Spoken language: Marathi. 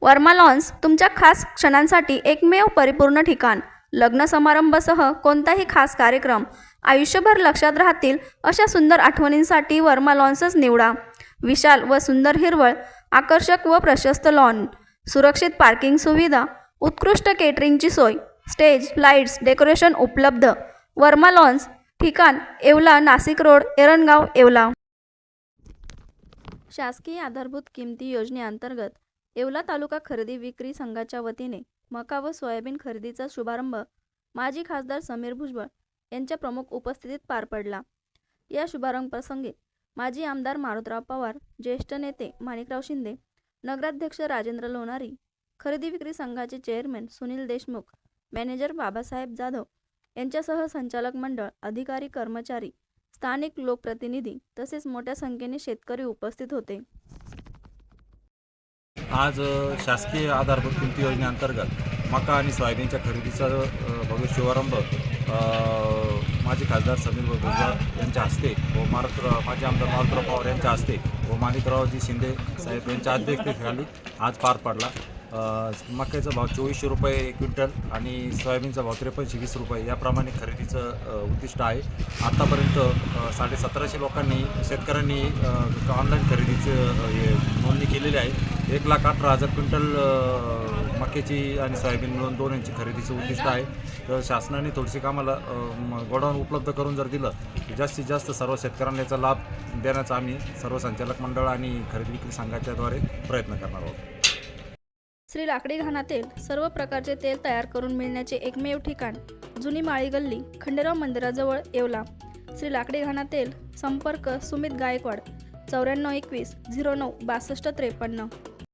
वर्मा लॉन्स तुमच्या खास क्षणांसाठी एकमेव परिपूर्ण ठिकाण. लग्न समारंभासह कोणताही खास कार्यक्रम आयुष्यभर लक्षात राहतील अशा सुंदर आठवणींसाठी वर्मा लॉन्सच निवडा. विशाल व सुंदर हिरवळ, आकर्षक व प्रशस्त लॉन, सुरक्षित पार्किंग सुविधा, उत्कृष्ट केटरिंगची सोय, स्टेज, लाईट्स, डेकोरेशन उपलब्ध. वर्मा लॉन्स, ठिकाण येवला, नाशिक रोड, एरणगाव, येवला. शासकीय आधारभूत किमती योजनेअंतर्गत येवला तालुका खरेदी विक्री संघाच्या वतीने मका व सोयाबीन खरेदीचा शुभारंभ माजी खासदार समीर भुजबळ यांच्या प्रमुख उपस्थितीत पार पडला. या शुभारंभ प्रसंगी माजी आमदार मारुतराव पवार, ज्येष्ठ नेते माणिकराव शिंदे, नगराध्यक्ष राजेंद्र लोणारी, खरेदी विक्री संघाचे चेअरमॅन सुनील देशमुख, मॅनेजर बाबासाहेब जाधव यांच्यासह संचालक मंडळ, अधिकारी, कर्मचारी, स्थानिक लोकप्रतिनिधी तसेच मोठ्या संख्येने शेतकरी उपस्थित होते. आज शासकीय आधारभूत किमती योजनेअंतर्गत मका आणि सोयाबीनच्या खरेदीचा भव्य शुभारंभ माजी खासदार समीर भुजबळ यांच्या हस्ते व माजी आमदार मारुतराव पवार यांच्या हस्ते व माणिकरावजी शिंदे साहेब यांच्या अध्यक्षतेखाली आज पार पडला. मक्याचा भाव 2400 रुपये क्विंटल आणि सोयाबीनचा भाव 5320 रुपये याप्रमाणे खरेदीचं उद्दिष्ट आहे. आत्तापर्यंत 1750 लोकांनी शेतकऱ्यांनी ऑनलाईन खरेदीचं नोंदणी केलेली आहे. 1,18,000 क्विंटल मक्याची आणि सोयाबीन मिळून दोन्हींची खरेदीचं उद्दिष्ट आहे. तर शासनाने थोडीशी आम्हाला गोडाऊन उपलब्ध करून जर दिलं तर जास्तीत जास्त सर्व शेतकऱ्यांना याचा लाभ देण्याचा आम्ही सर्व संचालक मंडळ आणि खरेदी विक्री संघाच्याद्वारे प्रयत्न करणार आहोत. श्री लाकडी घाणातील सर्व प्रकारचे तेल तयार करून मिळण्याचे एकमेव ठिकाण जुनी माळी गल्ली, खंडेराव मंदिराजवळ, येवला. श्री लाकडी घाणा तेल. संपर्क सुमित गायकवाड 9421 09 62 53.